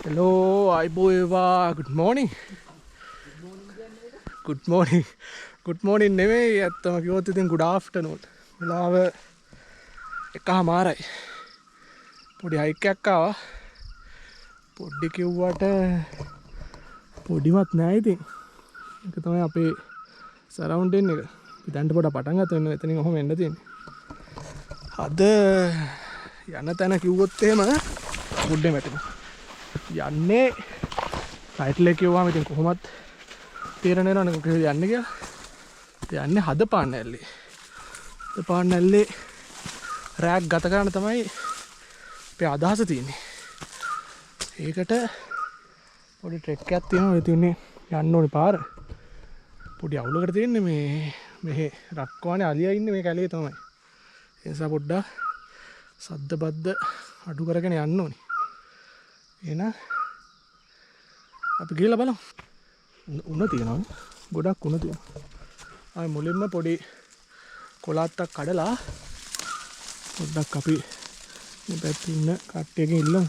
Hello, අයිබෝවා good morning. Good morning. Good morning නෙමෙයි ඇත්තම කිව්වොත් ඉතින් good afternoon. වෙලාව 1:00යි. පොඩි හයික් එකක් ආවා. පොඩි කිව්වට පොඩිවත් නෑ ඉතින්. ඒක තමයි අපේ සරවුන්ඩින් එක. අපි දැන් පොඩ පටන් ගත්තා වෙන එතනින් ඔහොම එන්න තියෙන්නේ. අද යන තැන කිව්වොත් එහෙම මුඩේ වැටෙනවා. යන්නේ ටයිටල් එක කිව්වම ඉතින් කොහොමත් තේරෙන්නේ නැවනේ කොහෙද යන්නේ කියලා. යන්නේ හදපාන්න ඇල්ලේ. හදපාන්න ඇල්ලේ රෑක් ගත කරන්න තමයි අපේ අදහස තියෙන්නේ. ඒකට පොඩි ට්‍රෙක් එකක් තියෙනවා. ඒ තියෙන්නේ යන්න ඕනේ පාර. පොඩි අවුලකට තියෙන්නේ මේ මෙහෙ රක්කවානේ අලියා ඉන්නේ මේ කැලේ තමයි. ඒ නිසා පොඩ්ඩක් සද්ද බද්ද අඩු කරගෙන යන්න ඕනේ. එහෙනම් අපි ගිහලා බලමු. උණ තියෙනවා. ගොඩක් උණ තියෙනවා. ආයි මුලින්ම පොඩි කොලාත්තක් කඩලා පොඩ්ඩක් අපි මේ පැත්තේ ඉන්න කට්ටියගෙන් ඉල්ලමු.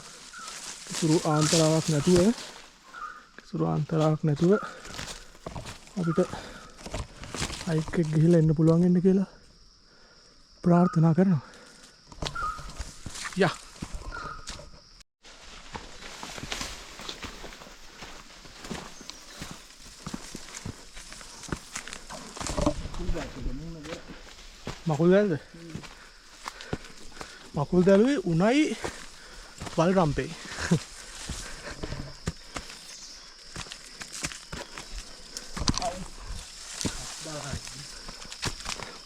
කිසිරු ආන්තරාවක් නැතුව අපිට හයික් එක ගිහිල්ලා එන්න පුළුවන් වෙන්න කියලා ප්‍රාර්ථනා කරනවා. යා මකුල් දැල්ද? මකුල් දැලුවේ උණයි වල් රම්පේ.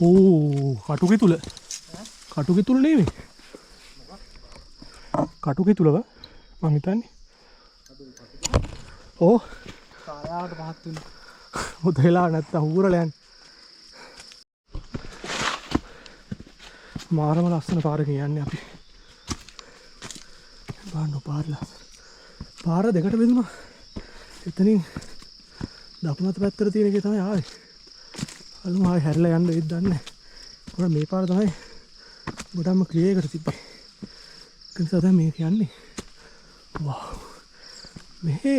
ඕ කටුකේ තුල. කටුකේ තුල නෙමෙයි. කටුකේ තුලව මම හිතන්නේ. ඕ කායාවට පහත් වෙන. උදේලා නැත්තම් හුරලා යන්නේ. මාරම ලස්සන පාරකින් යන්නේ අපි. බලන්න පාර දෙකට බෙදුණා. එතනින් දකුණත පැත්තට තියෙන එකේ තමයි ආවේ. අලුම ආයි හැරිලා යන්න වෙයිද දන්නේ නැහැ. මේ පාර තමයි ගොඩක්ම ක්‍රියේකට තිබ්බේ. ඒ නිසා තමයි මේ කියන්නේ. වව්. මේ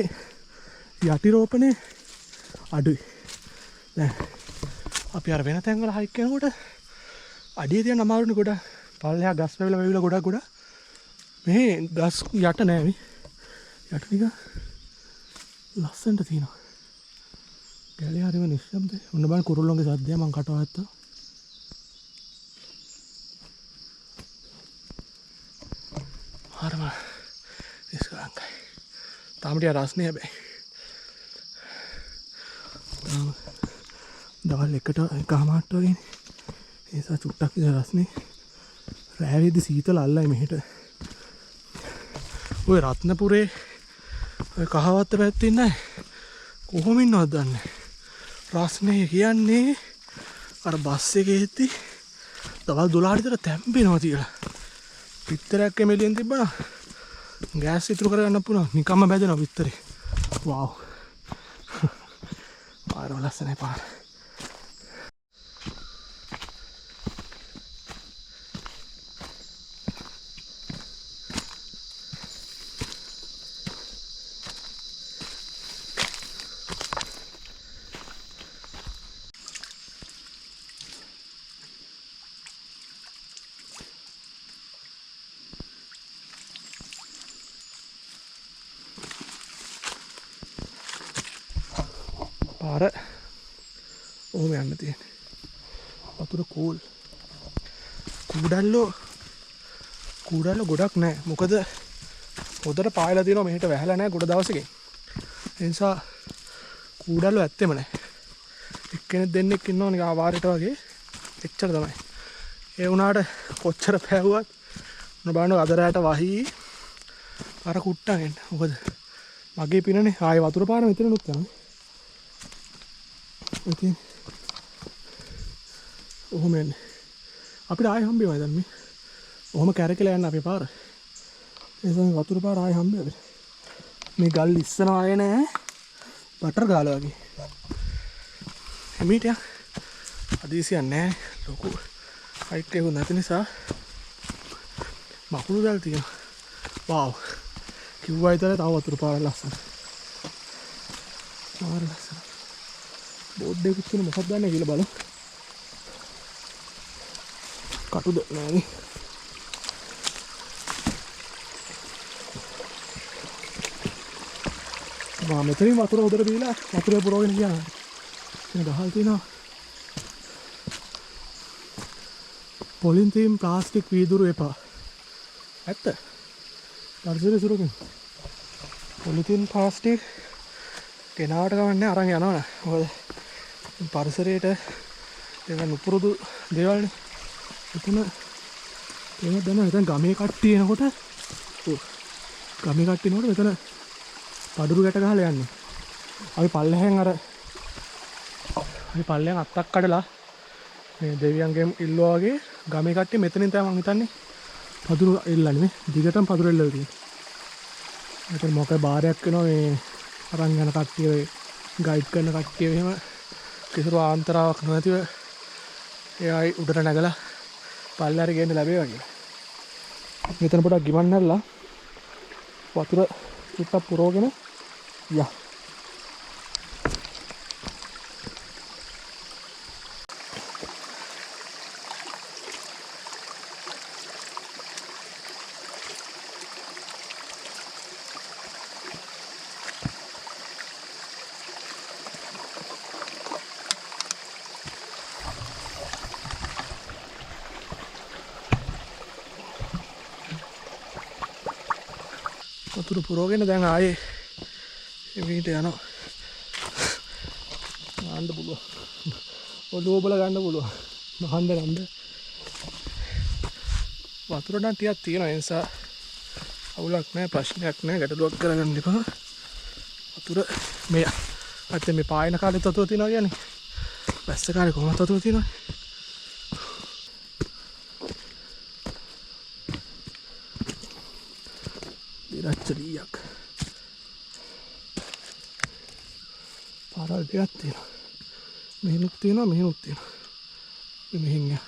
යටි රෝපණේ අඩුයි. දැන් අපි අර වෙන තැන්වල හයික් කරනකොට අඩිය තියන්න අමාරුනේ ගොඩක්. පල්ලෙහා ගස් වැවිලා ගොඩක්. මේ ගස් යට නෑ මේ. යට නිකන් ලස්සනට තියෙනවා. ගැලේ හරිම නිශ්ශබ්දයි. ඔන්න බලන්න කුරුල්ලන්ගේ සද්දය මං කටවහත්තා. හරිම නිස්කලංකයි. තාම ටික රස්නේ හැබැයි. දවල් 1:00ට වගේ. ඒ නිසා චුට්ටක් විතර රස්නේ. රෑවේදී සීතල අල්ලයි මෙහෙට. ඔය රත්නපුරේ ඔය කහවත්ත පැත්තේ ඉන්නේ කොහොම ඉන්නවද දන්නේ. රස්නේ කියන්නේ අර බස් එකේ එද්දි දවල් 12ට විතර තැම්බෙනවා තියලා. පිටරයක් එමෙලියෙන් තිබ්බනම් ගෑස් ඉතුරු කරගන්න පුළුවන්. නිකම්ම බැදෙනවා පිටරේ. වව්. පාර ලස්සනයි පාර. පාර ඔහොම යන්න තියෙන්නේ. වතුර කෝල්. කූඩල්ලෝ ගොඩක් නැහැ. මොකද හොදට පායලා තියෙනවා මෙහෙට වැහලා නැහැ ගොඩ දවසකින්. ඒ නිසා කූඩල්ලෝ ඇත්තෙම නැහැ. එක්කෙනෙක් දෙන්නෙක් ඉන්නවා නිකන් ආවාරයට වගේ. එච්චර තමයි. ඒ වුණාට කොච්චර පෑවුවත් බලන්න අද රැට වහී අර කුට්ටගෙන. මොකද මගේ පිනනේ ආයේ වතුර පාන මෙතනනුත් යනවා. ඉතින් ඔහොම එන්නේ. අපිට ආයෙ හම්බෙවයි දැන් මේ. ඔහොම කැරකලා යන්න අපේ පාර. ඒ නිසා වතුර පාර ආයෙ හම්බෙවි. මේ ගල් ඉස්සනවා ආයේ නෑ. බටර් ගාලා වගේ. එමීට අදීසියක් නෑ. ලොකු හයිට් එකක් නැති නිසා මකුළු දැල් තියෙනවා. වාව්. කිව්වා විතරයි තව වතුර පාර ලස්සන. මාර ලස්සන. බෝඩ් එකක් තියෙන මොකක්ද දන්නේ කියලා බලමු. කටුද නෑනේ. මම මෙතනින් වතුර උදේට බීලා වතුරේ පුරවගෙන ගියා. එතන ගහල් තියෙනවා. පොලිතීන් ප්ලාස්ටික් වීදුරු එපා. ඇත්ත. පරිසරය සුරකින්න. පොලිතීන් ප්ලාස්ටික් ගෙනාවට ගමන්නේ අරන් යනවනේ. මොකද පරිසරයට ඒක නුපුරුදු දේවල්නේ. එතන ඒක දැන් එතන ගමේ කට්ටිය එනකොට ගමේ කට්ටිය එනකොට මෙතන පඩුරු ගැට ගහලා යන්නේ. අපි පල්ලෙහෙන් අත්තක් කඩලා මේ දෙවියන්ගෙන් ඉල්ලුවා වගේ ගමේ කට්ටිය මෙතනින් තමයි මං හිතන්නේ පදුරු එල්ලන්නේ මේ දිගටම පදුරු එල්ලලා තියෙනවා. මෙතන මොකද බාරයක් වෙනවා මේ අරන් යන කට්ටිය ගයිඩ් කරන කට්ටිය එහෙම කිසිදු ආන්තරාවක් නැතිව එයායි උඩට නැගලා පල්ලෙහාට ගේන්න ලැබේවා කියලා. මෙතන පොඩක් ගිමන් නැරලා වතුර චුට්ටක් පුරවගෙන යා. වතුර පුරවගෙන දැන් ආයේ එවිට යනවා. ගන්න පුළුවන්. ඔළුව බල ගන්න පුළුවන්. නහන්න. වතුර නම් ටිකක් තියෙනවා. ඒ නිසා අවුලක් නැහැ, ප්‍රශ්නයක් නැහැ, ගැටලුවක් කරගන්න එපා. වතුර මේ අතේ මේ පායන කාලෙත් වතුර තියෙනවා කියන්නේ. වැස්ස කාලේ කොහොමද වතුර තියෙනවද? දිරච්චලියක්. පාරල් දෙකක් තියෙනවා. මෙහෙනුත් තියෙනවා මෙහෙනුත් තියෙනවා. මෙහෙන් යා.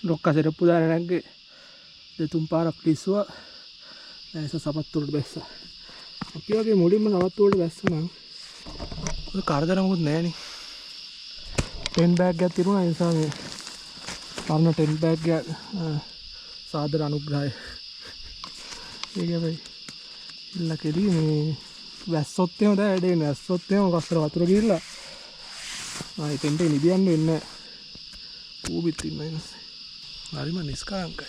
ලොක්ක සෙරප්පු දාලා නැග්ගේ දෙතුන් පාරක් පිස්සුවා නැස සපත්තු වලට බැස්සා. අපි වගේ මුලින්ම සපත්තු වලට බැස්සා නම් ඒක කරදර මොකුත් නැහනේ. ටෙන් බෑග් එකක් තිබුණා ඒ නිසා මේ පරණ ටෙන් බෑග් එක සාදර අනුග්‍රහය. ඒක වෙයි. ඉල්ල කෙලි මේ වැස්සොත් එහෙම දැන් වැඩේ නෑ. වැස්සොත් එහෙම කස්තර වතුර ගිහිල්ලා ආයි ටෙන්ට් එක නිදියන්න වෙන්නේ නෑ. ඌබිත් ඉන්නයි නැස්සේ. හරිම නිස්කලංකයි.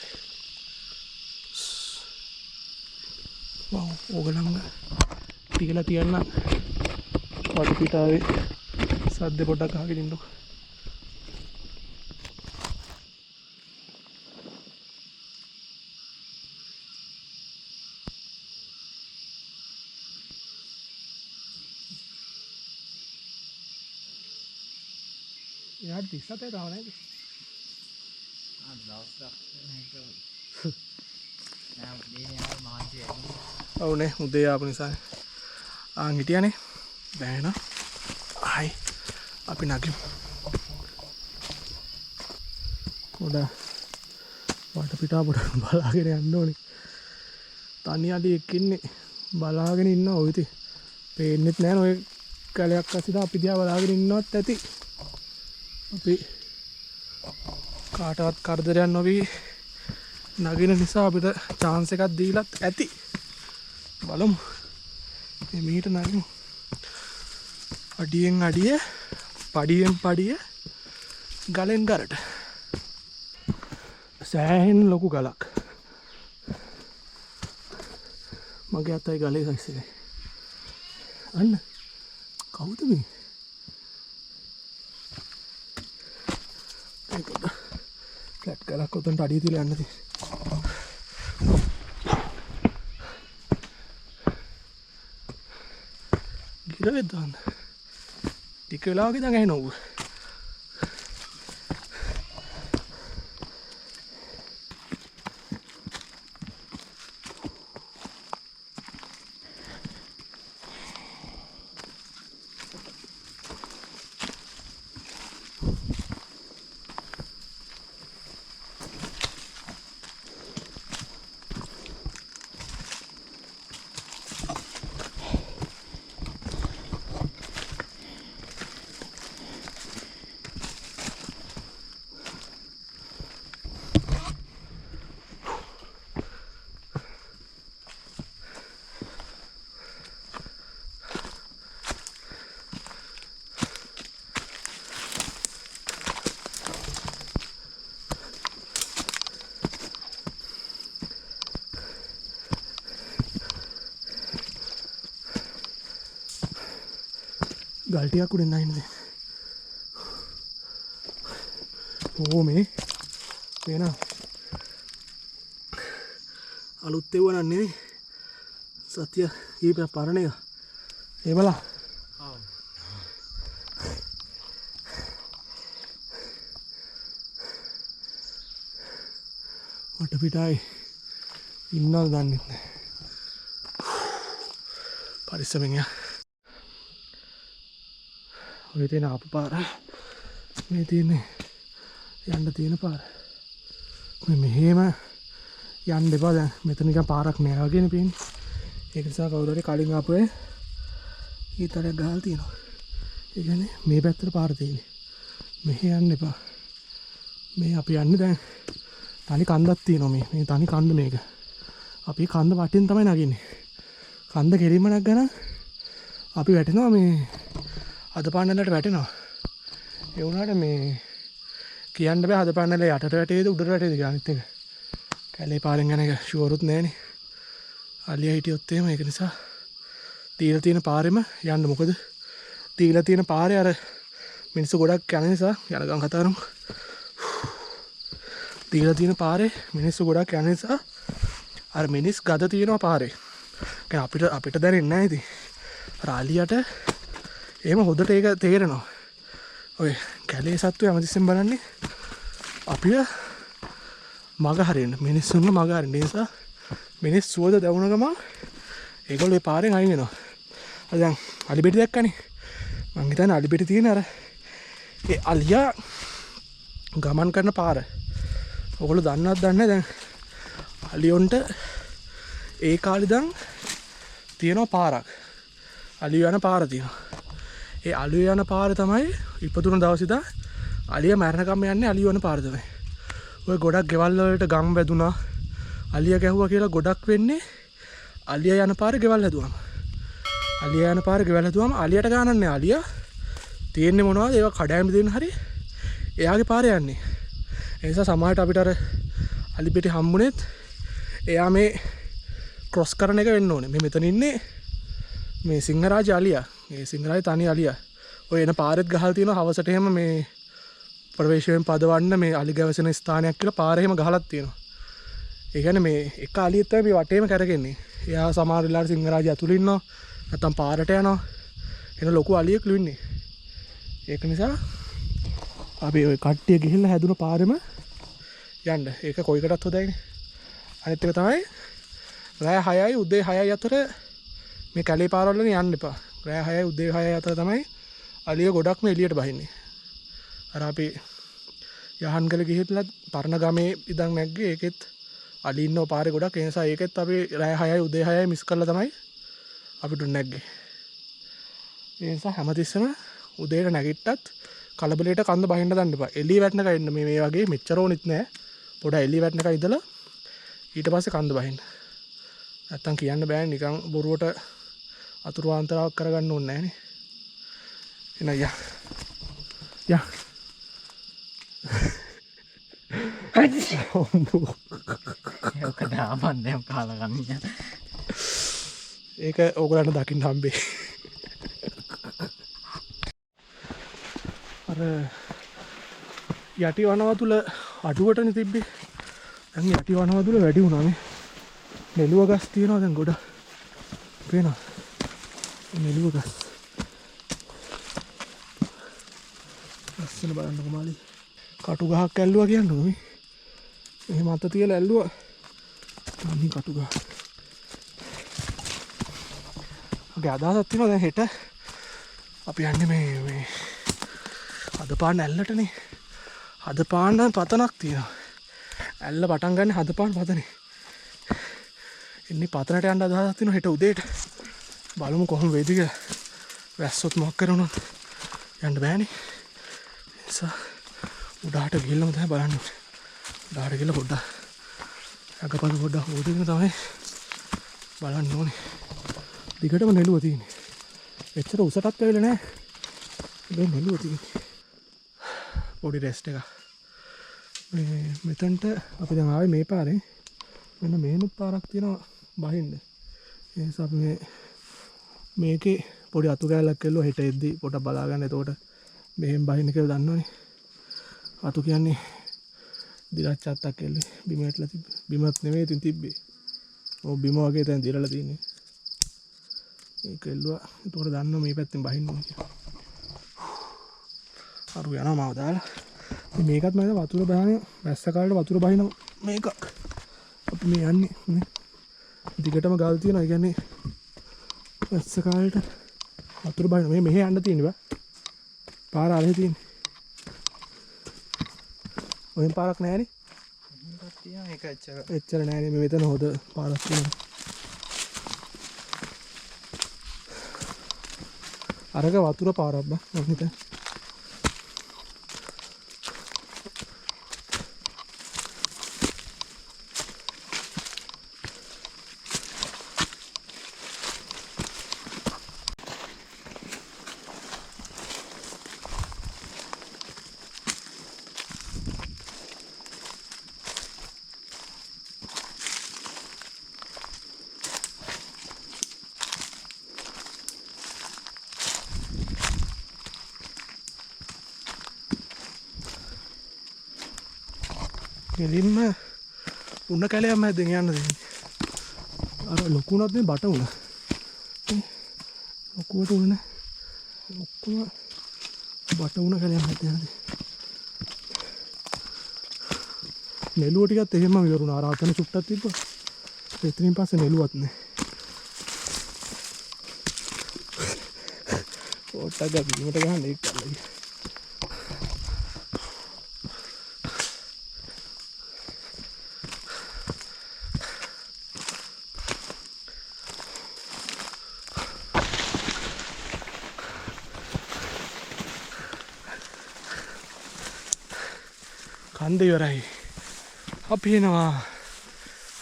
වව් ඕගලංග තියලා තියන්න වටපිටාවේ සද්ද පොඩ්ඩක් අහගෙන ඉන්නකො. යාට 37 තාම නේද? ඔව්නේ උදේ ආපු නිසා ආන් හිටියානේ බෑන. ආයි අපි නගිමු. පොඩ වටපිටාව පොඩ බලාගෙන යන්න ඕනේ. තනි අඩියෙක් ඉන්නේ බලාගෙන ඉන්න ඔය ඉතින් පේන්නෙත් නෑ ඔය කැලයක් අස්සේ අපි දිහා බලාගෙන ඉන්නවත් ඇති. අපි කාටවත් කරදරයක් නොවි නගින නිසා අපිට chance එකක් දීලත් ඇති. බලමු. මේ මීට නගිමු. අඩියෙන් අඩිය, පඩියෙන් පඩිය, ගලෙන් ගලට. සෑහෙන ලොකු ගලක්. මගේ අතයි ගලේ සයිස් එකයි. අන්න කවුද මේ? ෆ්ලැට් ගලක් උතන්ට අඩිය තියලා යන්න තියෙන්නේ. ගිරවෙද්ද දාන්න. ටික වෙලාවක ඉඳන් ඇහෙනවා ඌ. ගල්ටියක් උඩින් නැහින්නේ. ඕ මේ වෙන අලුත් එව්ව නන් නෙවෙයි. සත්‍ය කීපයක් පරණ එක. ඒ බලා. මට පිටයි ඉන්නවද දන්නේ නැහැ. පරිස්සමෙන් යා. ඔය තියෙන ආපු පාර මේ තියෙන්නේ යන්න තියෙන පාර. මේ මෙහෙම යන්න එපා දැන් මෙතන නිකන් පාරක් නෑ වගේනේ පේන්නේ. ඒක නිසා කවුරු හරි කලින් ආපු අය ඊතරයක් ගහලා තියෙනවා. ඒ කියන්නේ මේ පැත්තට පාර තියෙන්නේ. මෙහෙ යන්න එපා. මේ අපි යන්නේ දැන් තනි කන්දක් තියෙනවා මේ තනි කන්ද මේක. අපි කන්ද වටින් තමයි නගින්නේ. කන්ද කෙලින්ම නැගගන අපි වැටෙනවා මේ අද පාන්නලට වැටෙනවා. ඒ වුණාට මේ කියන්න බෑ අද පාන්නල යටට වැටේද උඩට වැටේද කියලා අනිත් එක. කැලේ පාරෙන් යන එක ෂුවරුත් නෑනේ. අලියා හිටියොත් එහෙම ඒක නිසා තීලා තියෙන පාරෙම යන්න. මොකද තීලා තියෙන පාරේ අර මිනිස්සු ගොඩක් යන නිසා යන ගම් කතා කරමු. තීලා තියෙන පාරේ මිනිස්සු ගොඩක් යන නිසා අර මිනිස් ගද තියෙනවා පාරේ. අපිට දැනෙන්නේ නැහැ ඉතින්. අර අලියට එහෙම හොදට ඒක තේරෙනවා. ඔය කැලේ සත්තු හැමතිස්සෙම බලන්නේ අපිව මග හරින්න. මිනිස්සුන්ව මග හරින්න. ඒ නිසා මිනිස් සුවද දැවුන ගමන් ඒගොල්ලෝ ඒ පාරෙන් අයින් වෙනවා. අද දැන් අලි බෙටි දැක්කනේ. මං හිතන්නේ අලි බෙටි තියෙන අර ඒ අලියා ගමන් කරන පාර. ඔයගොල්ලෝ දන්නවද දන්නේ දැන් අලියොන්ට ඒ කාලේ දැන් තියෙනවා පාරක්. අලිය යන පාර තියෙනවා. ඒ අලිය යන පාර තමයි ඉපදුන දවස් ඉඳන් අලිය මැරෙනකම් යන්නේ අලිය යන පාර තමයි. ඔය ගොඩක් ගෙවල් වලට ගම් වැදුනා. අලිය ගැහුවා කියලා ගොඩක් වෙන්නේ අලිය යන පාරේ ගෙවල් හැදුවාම. අලිය යන පාරේ ගෙවල් හැදුවාම අලියට ගානක් නෑ. අලිය තියෙන්නේ මොනවද? ඒවා කඩෑම් දෙන්න හරි එයාගේ පාරේ යන්නේ. ඒ නිසා සමහරට අපිට අර අලි පිටි හම්බුනේත් එයා මේ ක්‍රොස් කරන එක වෙන්න ඕනේ. මේ මෙතන ඉන්නේ මේ සිංහරාජ අලියා. මේ සිංහරාජ තනි අලියා. ඔය එන පාරෙත් ගහලා තියෙනවා හවසට එහෙම මේ ප්‍රවේශයෙන් පදවන්න මේ අලි ගැවසෙන ස්ථානයක් කියලා පාරේ එහෙම ගහලත් තියෙනවා. ඒ කියන්නේ මේ එක අලියෙක් තමයි මේ වටේම කරගෙන්නේ. එයා සමහර වෙලාවට සිංහරාජ ඇතුළේ ඉන්නවා. නැත්තම් පාරට යනවා. එන ලොකු අලියෙක් ලුන්නේ. ඒක නිසා අපි ඔය කට්ටිය ගිහිල්ලා හැදුන පාරෙම යන්න. ඒක කොයිකටත් හොදයිනේ. අනිත් එක තමයි රෑ 6යි උදේ 6යි අතර මේ කැලේ පාරවල යන්න එපා. රෑ 6යි උදේ 6යි අතර තමයි අලිය ගොඩක්ම එළියට බහින්නේ. අර අපි යහන්ගල ගිහිල්ලා පරණ ගමේ ඉඳන් නැග්ගේ ඒකෙත් අලි ඉන්නව පාරේ ගොඩක්. ඒ නිසා ඒකෙත් අපි රෑ 6යි උදේ 6යි මිස් කරලා තමයි අපිට නැග්ගේ. ඒ නිසා හැමතිස්සෙම උදේට නැගිට්ටත් කලබලයට කන්ද බහින්න දාන්න එපා. එළිය වැටෙනකන් ඉන්න. මේ වගේ මෙච්චර ඕනෙත් නෑ. පොඩ එළිය වැටෙනකන් ඉඳලා ඊට පස්සේ කන්ද බහින්න. නැත්තම් කියන්න බෑ නිකන් බොරුවට අතුරු ආන්තරාවක් කරගන්න ඕනේ නෑනේ. එන යා. යා. ඒක දාමන් දැන් කාලා ගන්න. ඒක ඕගලන්ට දකින්න හම්බේ. අර යටි වනවතුල අඩුවටනේ තිබ්බේ. දැන් යටි වනවතුල වැඩි වුණා නේ. නෙළුව ගස් තියෙනවා දැන් ගොඩ. පේනවා. නෙළුව ගස්. ලස්සන බලන්නකො මාළි. කටු ගහක් ඇල්ලුවා කියන්නේ මේ. එහෙම අත තියලා ඇල්ලුවා. අනිත් කටු ගහ. ඔගේ අදහසක් තියෙනවා දැන් හෙට අපි යන්නේ මේ හදපාන්න ඇල්ලටනේ. හදපාන්න පතනක් තියෙනවා. ඇල්ල පටන් ගන්න හදපාන්න පතනේ. එන්නේ පතනට යන්න අදහසක් තියෙනවා හෙට උදේට. බලමු කොහොම වෙයිද කියලා. වැස්සොත් මොකක් කරනවද? යන්න බෑනේ. නිසා උඩහට ගිහිල්ලාම තමයි බලන්න ඕනේ. උඩහට ගිහලා පොඩ්ඩක් අගපද පොඩ්ඩක් හොදගෙන තමයි බලන්න ඕනේ. දිගටම නෙළුව තියෙන්නේ. එච්චර උසටත් ඇවිල්ලා නැහැ. මේ නෙළුව තියෙන්නේ. පොඩි රෙස්ට් එකක්. මෙතනට අපි දැන් ආවේ මේ පාරේ. මෙන්න මේනුත් පාරක් තියෙනවා බහින්න. ඒ නිසා අපි මේකේ පොඩි අතු කැලක් කෙල්ලෝ හෙට එද්දි පොඩක් බලා ගන්න. එතකොට මෙහෙන් බහින්න කියලා දන්නවනේ. අතු කියන්නේ දිලච්ච අත්තක් කෙල්ලේ බිම වැටලා තිබ්බ. බිමත් නෙමෙයි ඉතින් තිබ්බේ. ඔව් බිම වගේ දැන් දිරලා තියෙන්නේ. ඒක කෙල්ලුවා. එතකොට දන්නවා මේ පැත්තෙන් බහින්න ඕනේ කියලා. අරු යනවා මාව දාලා. මේකත් මම වතුර බහන වැස්ස කාලේ වතුර බහින මේකක්. අපි මේ යන්නේ නේ. දිගටම ගල් තියෙනවා. ඒ කියන්නේ වැස්ස කාලේට වතුර බහින මේ මෙහෙ යන්න තියෙන්නේ බා. පාර අරහෙ තියෙන්නේ. ඔයෙන් පාරක් නැහැනේ. මේකක් තියෙනවා ඒක එච්චර. එච්චර නැහැනේ. මේ මෙතන හොද පාරක් තියෙනවා. අරක වතුර පාරක් බා. මම හිතන්නේ. එලින්ම උන්න කැලයක් මැද්දෙන් යන්න දෙන්නේ. අර ලොකුණත් මේ බට උන. ලොකුවට උන නෑ. ඔක්කොම බට උන කැලයක් මැද්දෙන් යන්නේ. නෙළුව ටිකත් එහෙම ඉවරුණා. අර අතන චුට්ටක් තිබ්බා. එතනින් පස්සේ නෙළුවත් නෑ. පොට්ටක් ගබීමට ගහන්න ඒක කරලා. කන්ද ඉවරයි. අපි එනවා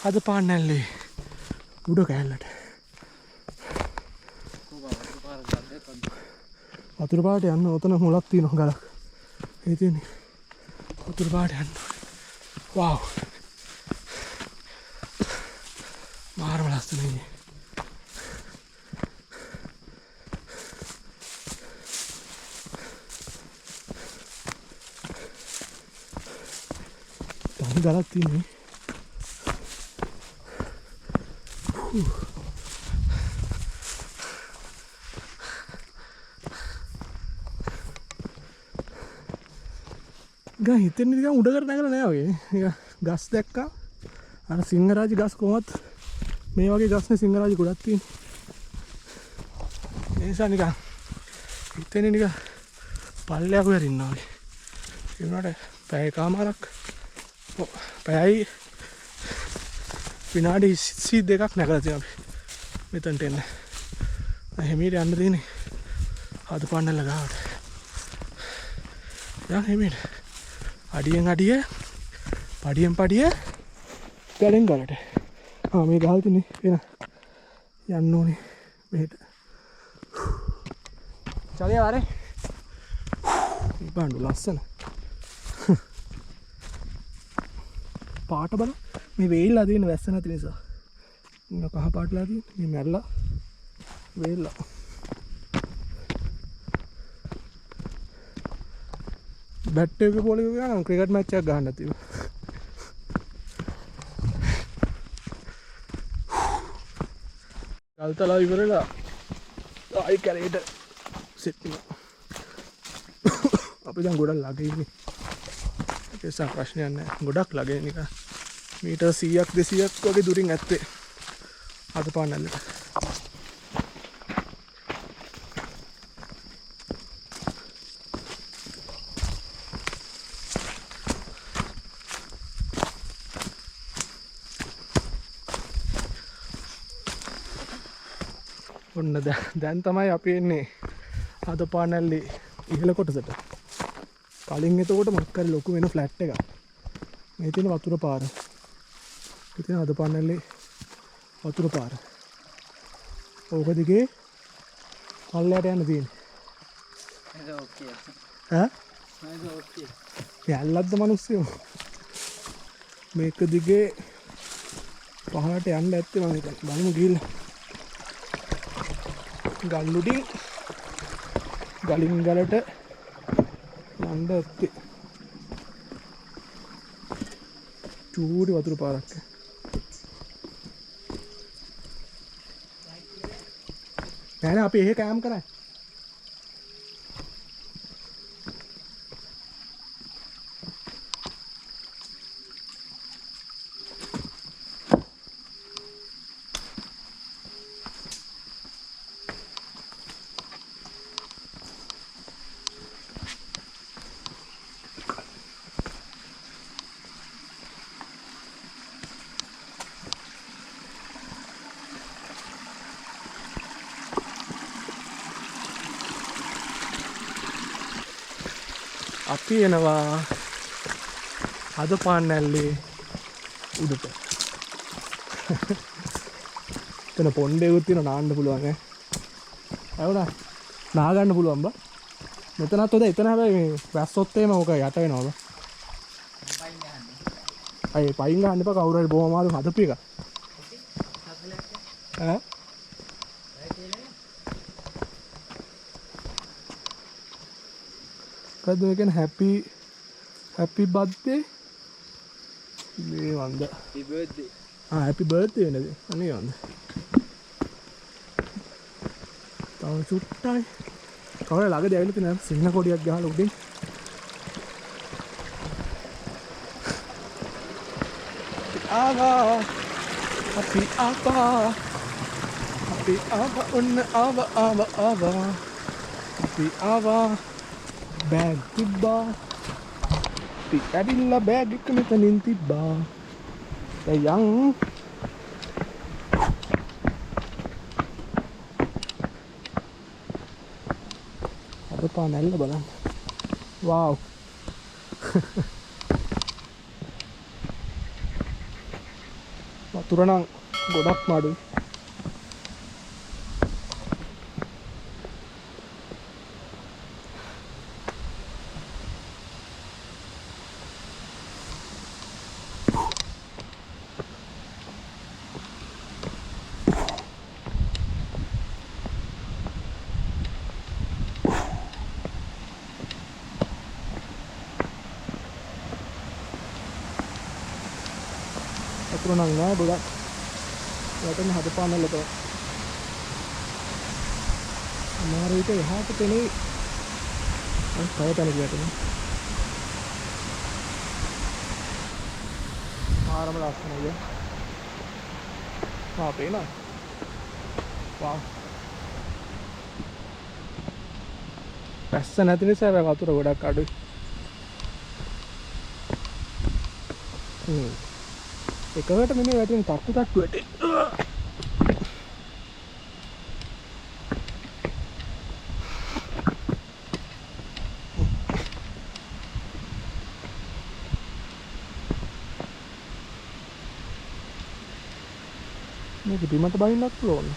හදපාන්න ඇල්ලේ උඩ කෑල්ලට. වතුර පාට යන්න ඔතන මුලක් තියෙනවා ගලක්. ඒ තියෙන්නේ වතුර පාට යන්න. වව්. මාරම ලස්සනයි. ගලක් තියෙන්නේ. ගා හිතෙන්නේ නිකන් උඩකට නැගලා නෑ වගේ. නිකන් ගස් දැක්කා. අර සිංහරාජි ගස් කොහොමත් මේ වගේ ගස්නේ සිංහරාජි ගොඩක් තියෙන්නේ. ඒ නිසා නිකන් හිතෙන්නේ නිකන් පල්ලයක් උයර ඉන්නවා වගේ. ඒ වුණාට පැය කමාරක් පැයයි විනාඩි 22ක් නැගලා තියෙනවා අපි මෙතනට එන්න. හැමීට යන්න තියෙන්නේ හදපාන්නල ගාවට. යන්න හැමීට අඩියෙන් අඩිය පඩියෙන් පඩිය ගලෙන් ගලට. මේ ගහල් තියෙන්නේ එන යන්න ඕනේ මෙහෙට. චලිය වරේ. මේ බණ්ඩු ලස්සන. පාට බලන්න මේ වේල්ලා තියෙන වැස්ස නැති නිසා. මේ කහ පාටලා තියෙන මේ මැරලා වේල්ලා. බැට් එක පොලිය ගන්න ක්‍රිකට් මැච් එකක් ගහන්න තිබ්බා. ගල්තලා ඉවරලා ආයි කැලේට සෙට් වෙනවා. අපි දැන් ගොඩක් ළඟ ඉන්නේ. ඒකේ ප්‍රශ්නයක් නැහැ. ගොඩක් ළඟ නිකන් මීටර් 100ක් 200ක් වගේ දුරින් ඇත්තේ හදපාන්නල්ලට. ඔන්න දැන් තමයි අපි එන්නේ හදපානැල්ලේ ඉහළ කොටසට. කලින් එතකොට මොකක් හරි ලොකු වෙන ෆ්ලැට් එකක්. මේ තියෙන වතුර පාර. මේ තියෙන හදපානැල්ලේ වතුර පාර. ඕක දිගේ පල්ලයට යන්න තියෙන්නේ. ඒක ඕකේ. ඈ? ඒක ඕකේ. යල්ලද්ද මිනිස්සු. මේක දිගේ පහලට යන්න ඇත්තේ මම හිතන්නේ. බලමු ගිහිල්ලා. ගල්ුඩින් ගලින් ගලට යන්න ඇත්තේ. චූටි වතුර පාරක්. නෑ අපි එහෙ කෑම් කරන්නේ. අපි එනවා හදපානැල්ලේ උඩට. එතන පොණ්ඩේකුත් තියෙනවා නාන්න පුළුවන් ඈ. ඇවුනා නාගන්න පුළුවන් බා. මෙතනත් හොද එතන හැබැයි මේ වැස්සොත් එහෙම ඕක යට වෙනවා බා. පයින් ගහන්නේ. අය පයින් ගහන්න එපා කවුරු හරි බොහොම අමාරු හදපු එක. ඈ කද මේකෙන් හැපි බර්ත්ඩේ මේ වන්ද Happy birthday. හැපි බර්ත්ඩේ නේද අනේ වන්ද තව චුට්ටයි කවුරු ළඟදී ඇවිල්ලා තියෙන සිංහ කොඩියක් ගහලා උඩින් ආවා අපි ආවා ඔන්න ආවා අපි ආවා බෑග් තිබ්බා අපි ඇවිල්ලා බෑග් එක මෙතනින් තිබ්බා දැන් හදපානැල්ල බලන්න වාව් වතුර නම් ගොඩක් මාඩුයි වතුර නම් නෑ ගොඩක් යටම හදපානැල්ල තමයි සමහර විට එහාට තෙනේ තව තැනක යටම ආරම ලස්සනයි පේනවා වාව් පැස්ස නැති නිසා වතුර ගොඩක් අඩුයි එකකට මෙන්න වැටෙන තට්ටු වැටේ මේක බිමට බහින්නත් පුළුවන්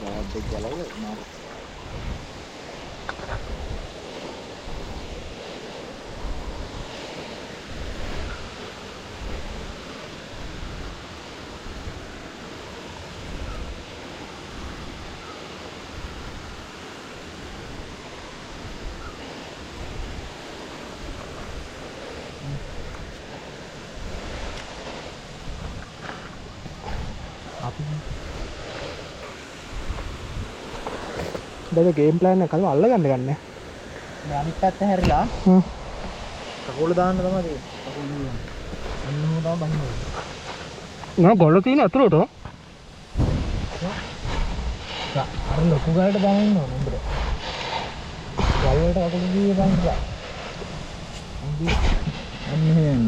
දෙක ගලවලා මාර දැන් ගේම් ප්ලෑන් එක කලින් අල්ලගන්න ගන්න. මේ අනිත් පැත්ත හැරිලා කකුල දාන්න තමයි තියෙන්නේ. කකුල දාන්න. අන්නම තමයි බහිනවා. නෝ ගොල්ල තියෙන අතුරට. අර ලොකු ගලට දාන්න ඉන්නවා නේද? ගල් වලට කකුල දීලා දාන්න. අන්න එහෙම.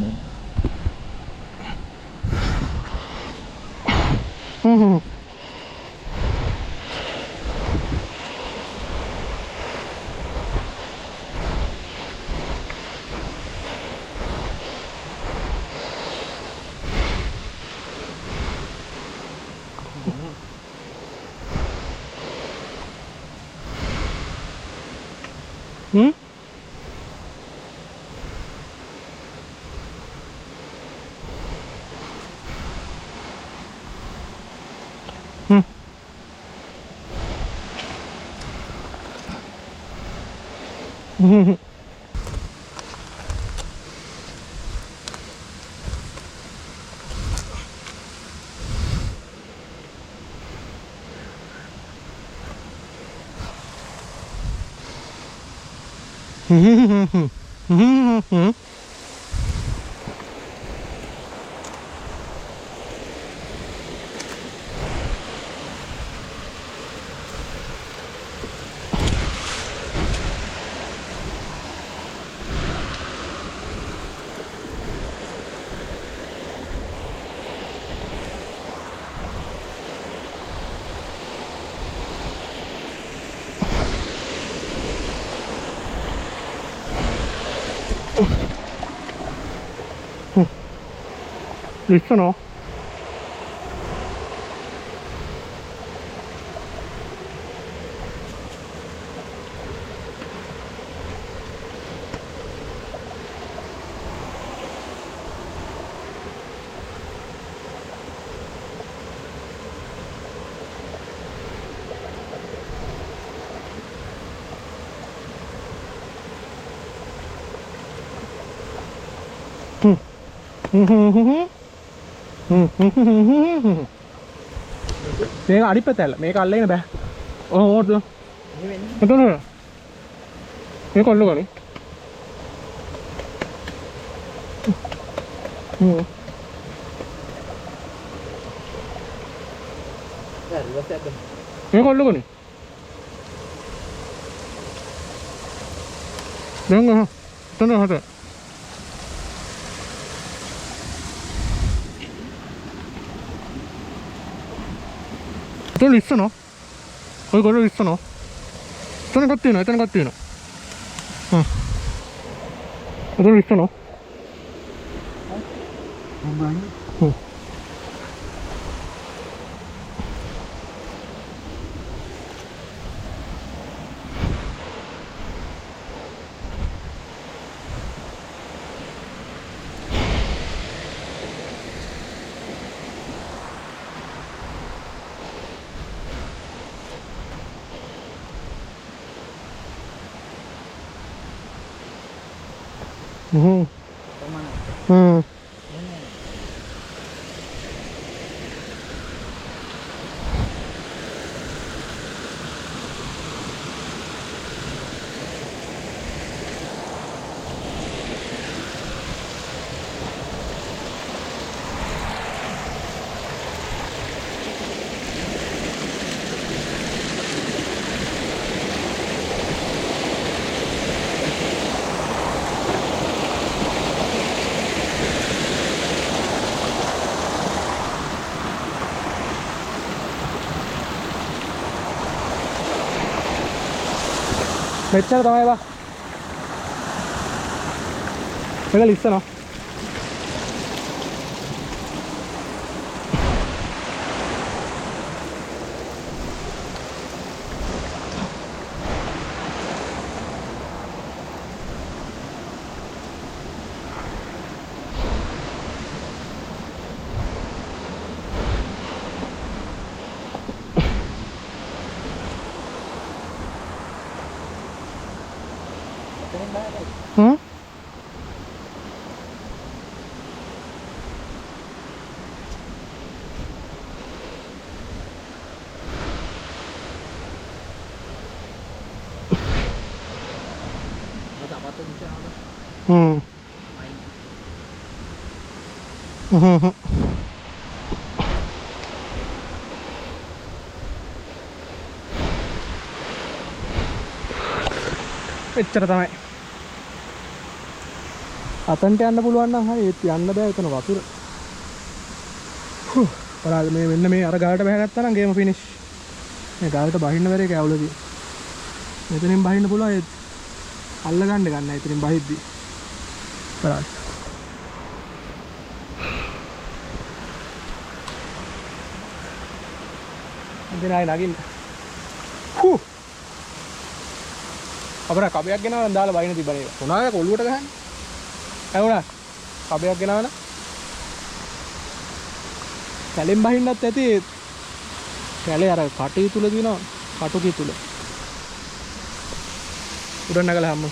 Listo, මේක අඩි පැතැල්ල මේක අල්ලගෙන බෑ. ඕක ඕක. එතන. මේක අල්ල ගනි. මේක අල්ල ගනි. දැන් එතන හත. 있어 거기 걸려 있어 너. 저는 갔다 이나 일단 갔다 이나. 걸려 있어 너. 뭐야? මෙච්චර තමයි බා. මේක ලිස්සනවා. හ්ම් එච්චර තමයි. අතන්ට යන්න පුළුවන් නම් හරි ඒත් යන්න බෑ එතන වතුර. බලන්න මේ මෙන්න මේ අර ගාලට බහගත්තා නම් ගේම ෆිනිෂ්. මේ ගාලට බහින්න බැරි එක ඇවුලදී. මෙතනින් බහින්න පුළුවන් ඒත් අල්ල ගන්න ගන්න ඉතින් බහිද්දි. බලන්න. ඉතින් ආයි නගින්න. හු අපර කබයක් ගෙනාවන දාලා බයින තිබ්බනේ. මොනවාද ඔළුවට ගහන්නේ? ඇහුණා. කබයක් ගෙනාවන. කැලෙන් බහින්නත් ඇති. කැලේ අර කටි තුල දිනවා. කටුකි තුල. උඩ නගලා හැම.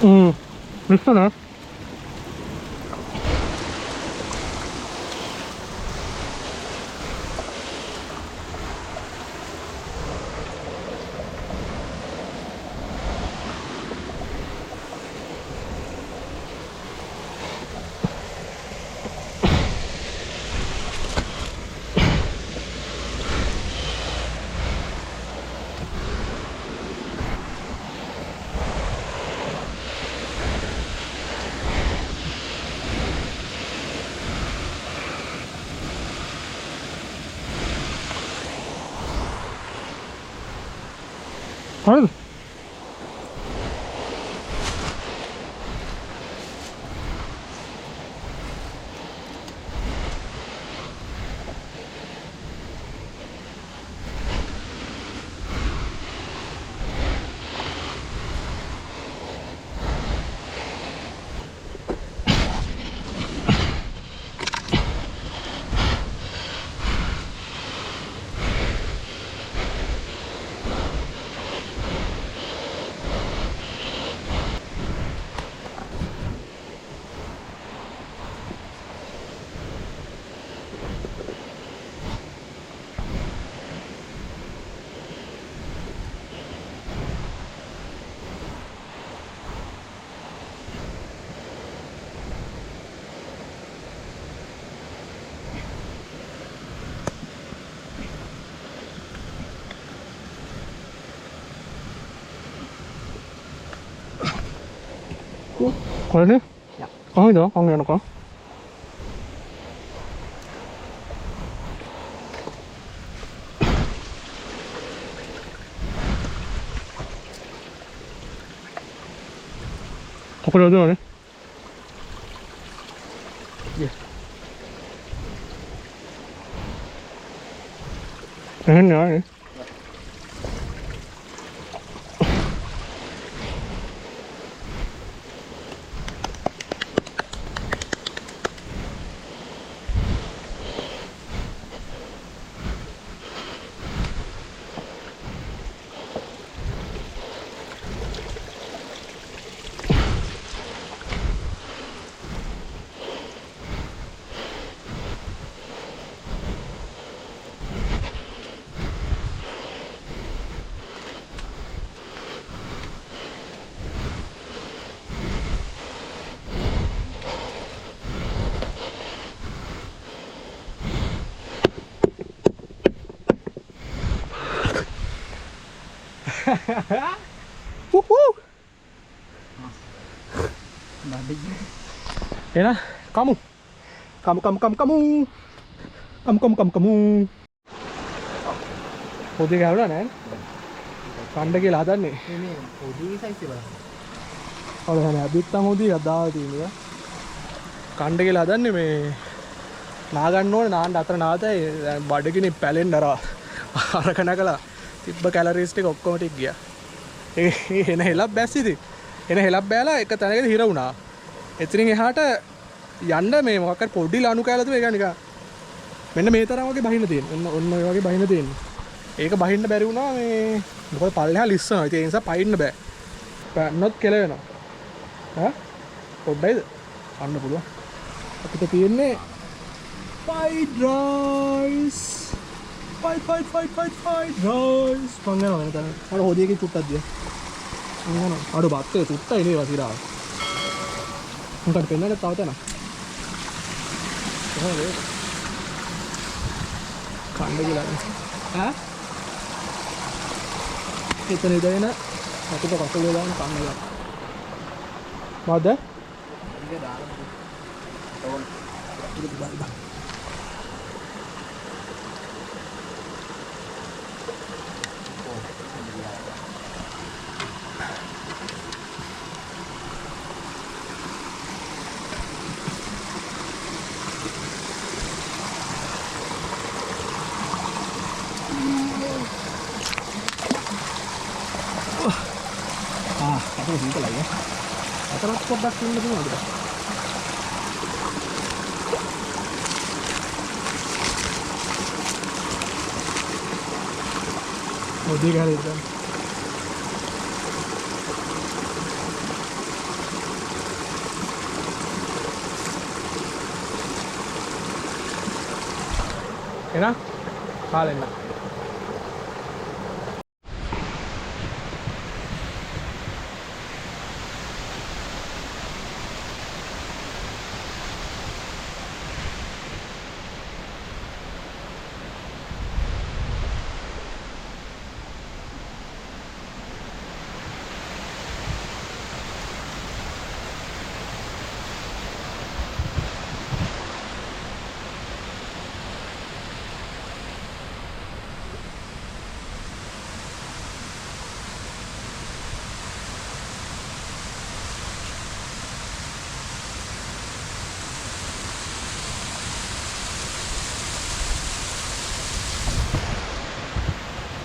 No. Listen up. Hadi.これで？Ja. Kan je kan je nog?これはどうね？いや。変じゃない？Woohoo! Enak, kamu. Kamu. පොඩි ගහුණා නෑ. කණ්ඩ කියලා හදන්නේ. මේ පොඩි සයිස් එක බලන්න. ඔය හැම අදිත්තම හොදි අදාලා තියෙනවා. කණ්ඩ කියලා හදන්නේ මේ නාගන්න ඕනේ නාන්න අතර නාතයි බඩගිනි පැලෙන්න අරක නැකලා තිබ්බ කැලරීස් ටික ඔක්කොම ටික ගියා. ඒ එන හෙලක් බැස්සිදී. එන හෙලක් බෑලා එක තැනකදී හිර වුණා. එතනින් එහාට යන්න මේ මොකක් හරි පොඩි ලණු කැලද මේක නිකන් මෙන්න මේ තරම් වගේ බහින්න තියෙන. ඔන්න ඔය වගේ බහින්න තියෙන්නේ. ඒක බහින්න බැරි වුණා මේ මොකද පල්ලෙහා ලිස්සනවා. ඒ නිසා පයින්න බෑ. පැන්නොත් කෙල වෙනවා. ඈ පොඩ්ඩයිද? අන්න පුළුවන්. අපිට තියෙන්නේ fried rice. fried rice. පංගනවා නේද? අර හොදියකින් චුට්ටක් දිය. පංගනවා. අර බත්තේ චුට්ටයි නේ වසිරා. මොකක්ද පෙන්නන්න තව තැනක්. කොහොමද? කණ්ඩ කියලා. ඈ? එතන ඉඳගෙන අපිට කසලේ දාන කන්න ගන්න. මොකද? ඉතින් දාන්න. ඕන. ඉතින් බයි. Aku sini lagi ya. Atas kotak ini lebih mana? Oh dia kali itu. Enak? Paling enak.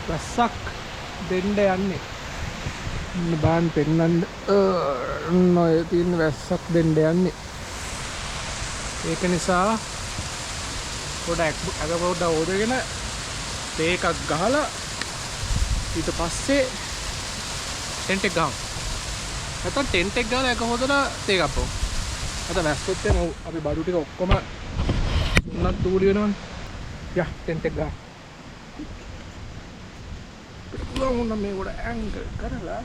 වැස්සක් දෙන්න යන්නේ. බාන් පෙන්නන්න ඔය තියෙන වැස්සක් දෙන්න යන්නේ. ඒක නිසා පොඩක් අගපොඩ ඕදගෙන තේ එකක් ගහලා ඊට පස්සේ ටෙන්ට් එක ගහමු. නැත්නම් ටෙන්ට් එක ගහලා එක හොදලා තේ එකක් බොමු. අද වැස්සොත් එම අපි බඩු ටික ඔක්කොම උන්නත් දූලි වෙනවනේ. යා ටෙන්ට් එක ගහමු. Pulang nama udah angker karena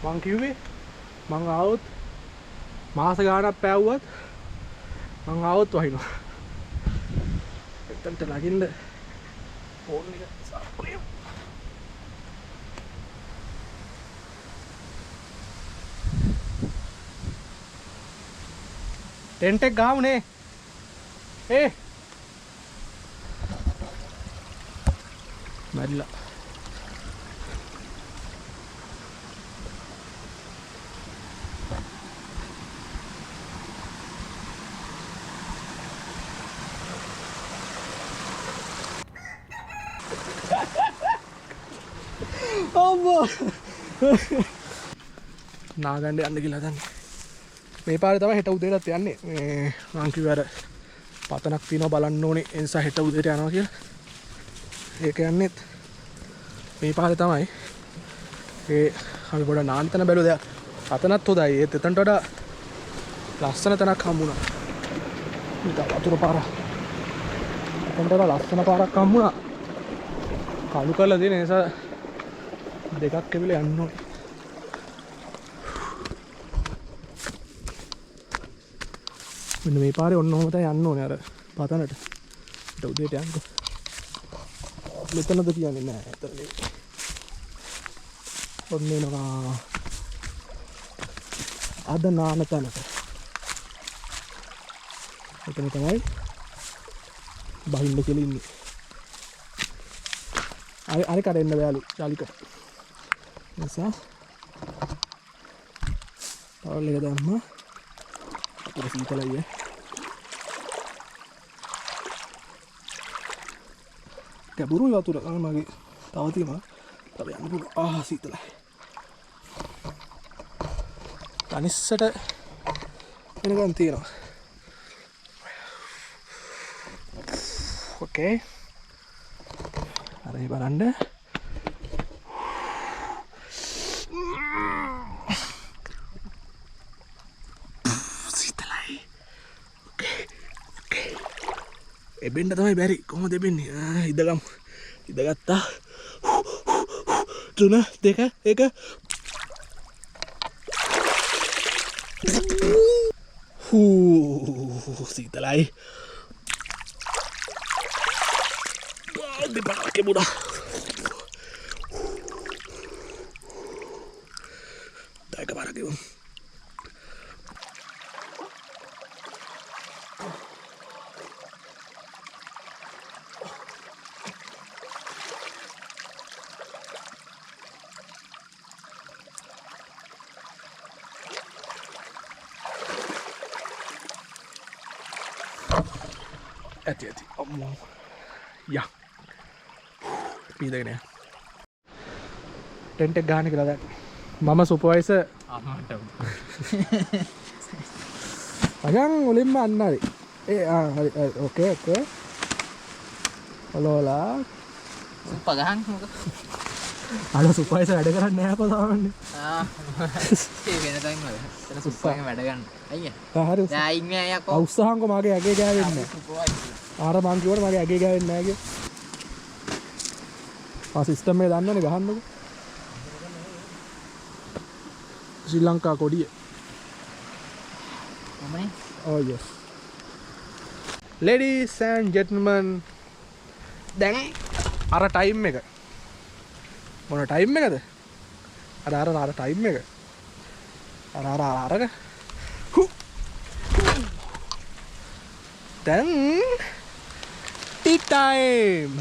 Mang kiwi, mang out, masa gana pewat, mang out tuh ini. Kita lagi nih, oh ini apa ya? Tent එක ගහමු නේ. මැරිලා. අම්මා. නාගන්න යන්න කියලා දන්නේ. මේ පාරේ තමයි හෙට උදේටත් යන්නේ. මේ මං කිව්වා අර පතනක් තියෙනවා බලන්න ඕනේ. ඒ නිසා හෙට උදේට යනවා කියලා. ඒක යන්නේත් මේ පාරේ තමයි. ඒ අපි පොඩ නාන්තන බැලුවා. අතනත් හොඳයි. ඒත් එතනට වඩා ලස්සන තැනක් හම්බුණා. ඊට වතුර පාර. එතනට වඩා ලස්සන පාරක් හම්බුණා. කලු කරලා තියෙන නිසා දෙකක් එවිල යන්න ඕනේ. මෙන්න මේ පාරේ ඔන්න ඔහම තමයි යන්න ඕනේ අර පතනට. ඊට උදේට යන්නකො. මෙතනද කියන්නේ නැහැ. එතන නෙවෙයි. ඔන්න එනවා. අද නාන තැනට. එතන තමයි බහින්න කියලා ඉන්නේ. අර කඩෙන්න බෑලු ජාලිකට. නිසා ටවල් එක දැම්මා. ඒක සීතලයි. ගැඹුරුයි වතුර. මගේ තව තියෙනවා. තව යන්න පුළුවන්. සීතලයි. තනිස්සට එනකන් තියෙනවා. ඕකේ. අර බලන්න. සීතලයි. ඕකේ. එබෙන්න තමයි බැරි. කොහොමද එබෙන්නේ? ඉඳගමු. ඉඳගත්තා. 3 2 1 සීතලයි. දෙපාරක් එමුණා. දැන් එකපාරක් එමු. ඇති අම්මෝ යා පීදගෙන ටෙන්ට් එක ගහන්න කියලා දැන් මම සුපර්වයිසර් අයන් මුලින්ම අන්නරි හරි ඕකේ ඔලෝලා සුප්ප ගහන්න මොකද අර සුපර්වයිසර් වැඩ කරන්නේ නැහැ කොහොමද ඒ වෙන ටයිම් වල එතන සුප්පගෙන් වැඩ ගන්න අයියා හරි දැන් ඉන්නේ අයියා උත්සාහන්කෝ මගේ ඇගේ ගෑවෙන්නේ ආර මං කිව්වට මගේ ඇගේ ගෑවෙන්නේ නැහැ කිය. සිස්ටම් එක දන්නවනේ ගහන්නකො. ශ්‍රී Lanka කොඩිය. මමනේ. Oh yes. Ladies and gentlemen. දැන් අර ටයිම් එක. මොන ටයිම් එකද? අර ටයිම් එක. අරක. දැන් ටී ටයිම්.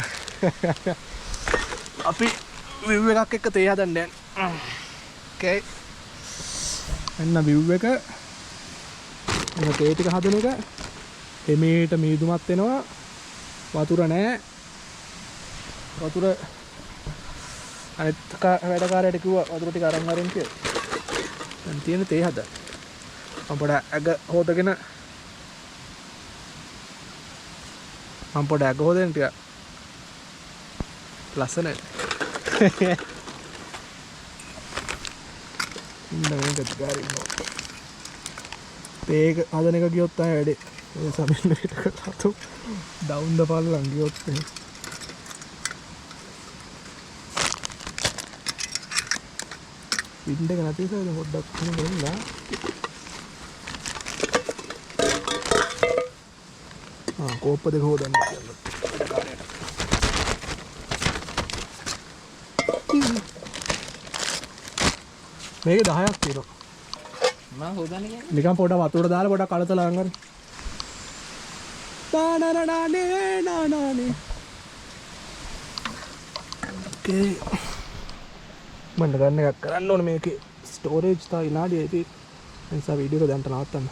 අපි විව් එකක් එක්ක තේ හදන්න යන්න. ඕකේ. එන්න විව් එක. එන්න තේ ටික හදන එක. එමේට මීදුමත් වෙනවා. වතුර නැහැ. වතුර අනිත් වැඩකාරයට කිව්වා වතුර ටික අරන් අරින් කියලා. දැන් තියෙන තේ හදන්න. මම පොඩ ඇග හොදගෙන මම පොඩ ඇග හොදගෙන ටික ලස්සනයි. මේක ගාරින්න. තේක හදන එක ගියොත් තමයි වැඩේ. ඒ සමින්න පිටකට අතු ඩවුන් ද පල්ලන් ගියොත් පිටින් එක නැති නිසා පොඩ්ඩක් වෙනවා. කෝප්ප දෙක හොදන්න කියලා. මේක 10ක් තියෙනවා. මම හොදන්නේ කියන්නේ. නිකන් පොඩ වතුර දාලා පොඩක් කලතලා අරන්. නානේ. ඕකේ. මම ගන්න එකක් කරන්න ඕනේ මේකේ ස්ටෝරේජ් තා විනාඩිය ඉතින් ඒ නිසා වීඩියෝ එක දැන්ට නවත්තන්න.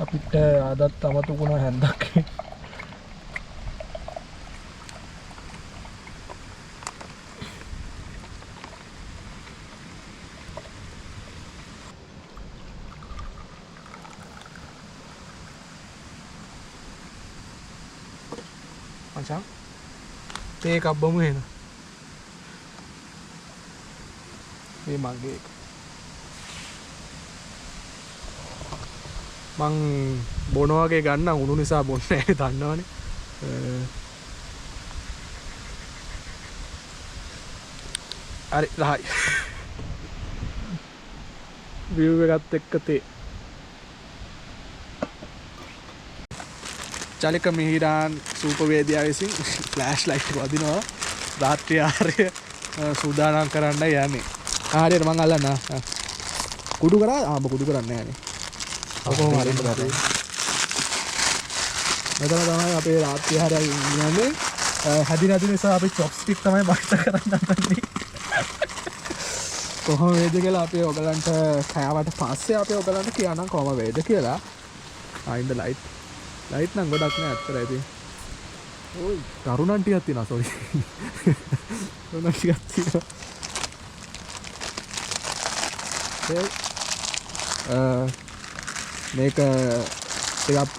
අපිට අදත් අමතකුණ හැන්දක් මචං තේ එකක් බොමු එහෙනම්. මේ මගේ එක මං බොන වගේ ගන්න උණු නිසා බොන්නේ දන්නවනේ. හරි රහයි. view එකත් එක්ක තේ. චලික මිහිරාන් සූපවේදියා විසින් ෆ්ලෑෂ් ලයිට් වදිනවා. රාත්‍රී ආහාරය සූදානම් කරන්න යන්නේ. හරියට මං අල්ලන්න. කුඩු කරා ආඹ කුඩු කරන්නේ නැහැ නේ. ඔකොම හරියට බෑ. මෙතන තමයි අපේ රාත්‍රී ආහාරය ඉන්නේ. හැදි නිසා අපි චොප්ස්ටික් තමයි බයිට කරන්න හදන්නේ. කොහොම වේද කියලා අපි ඔයගලන්ට කෑවට පස්සේ අපි ඔයගලන්ට කියන්නම් කොහොම වේද කියලා. ආයින්ද ලයිට් නම් ගොඩක් නෑ අත්තරයි ඉතින්. ඔයි කරුණන් ටිකක් තියෙනවා සෝරි. කරුණන් ටිකක් තියෙනවා. මේක ටිකක්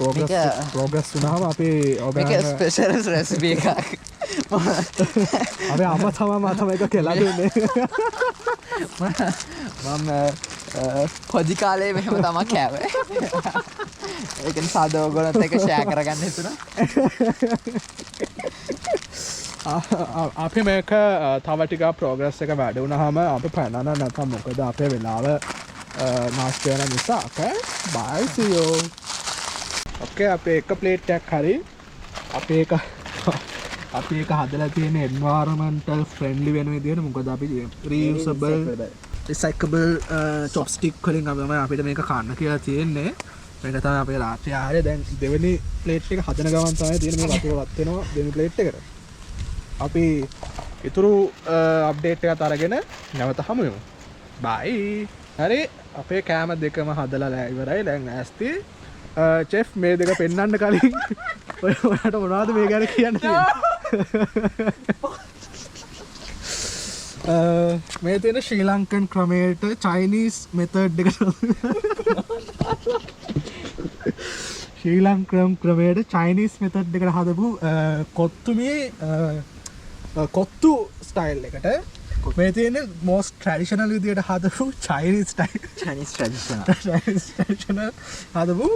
ප්‍රෝග්‍රස් වුණාම අපි මේක ස්පෙෂල් රෙසිපි එකක්. අපි අම්මා තමයි මේක කියලා දුන්නේ. මම පොඩි කාලේ මෙහෙම තමයි කෑවේ. ඒක නිසා අද ඔයගොල්ලොත් එක්ක ෂෙයා කරගන්න හිතුණා. අපි මේක තව ටිකක් ප්‍රෝග්‍රස් එක වැඩි වුණාම අපි පැනන නැත්නම් මොකද අපේ වෙලාව නාස්ති වෙන නිසා. okay bye see you. okay අපේ එක ප්ලේට් එකක් හරි අපි ඒක හදලා තියෙන environmental friendly වෙන විදිහට මොකද අපි reusable recyclable chopstick වලින් අපිට මේක කන්න කියලා තියෙන්නේ. මේක තමයි අපේ රාත්‍රී ආහාරය. දැන් දෙවෙනි ප්ලේට් එක හදන ගමන් තමයි තියෙන මේ වතුර වත් වෙනවා දෙවෙනි ප්ලේට් එකට. අපි ඊතුරු අප්ඩේට් එකත් අරගෙන නැවත හමු වෙමු. bye. හරි අපේ කෑම දෙකම හදලා ඉවරයි. දැන් ඈස්ති චෙෆ් මේ දෙක පෙන්වන්න කලින් ඔයාලට මොනවද මේ ගැන කියන්න තියෙන්නේ? මේ තියෙන ශ්‍රී ලංකන් ක්‍රමයට චයිනීස් මෙතඩ් එකට ශ්‍රී ලංකන් ක්‍රමයට චයිනීස් මෙතඩ් එකට හදපු කොත්තු ස්ටයිල් එකට මේ තියෙන most traditional විදියට හදපු Chinese traditional හදපු.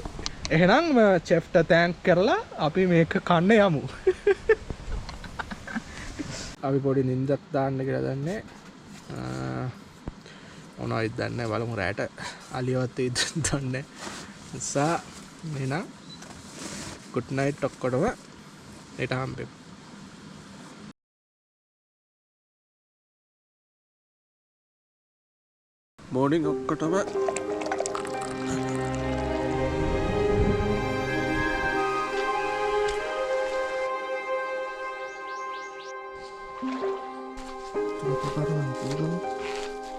එහෙනම් chefට thank කරලා අපි මේක කන්න යමු. අපි පොඩි නින්දක් දාන්න කියලා දන්නේ. මොනවද දන්නේ බලමු රැට අලියවත් දන්නේ. නිසා එහෙනම් good night ඔක්කොටම ඊට හම්බෙමු. morning ඔක්කොටම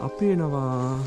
අපි එනවා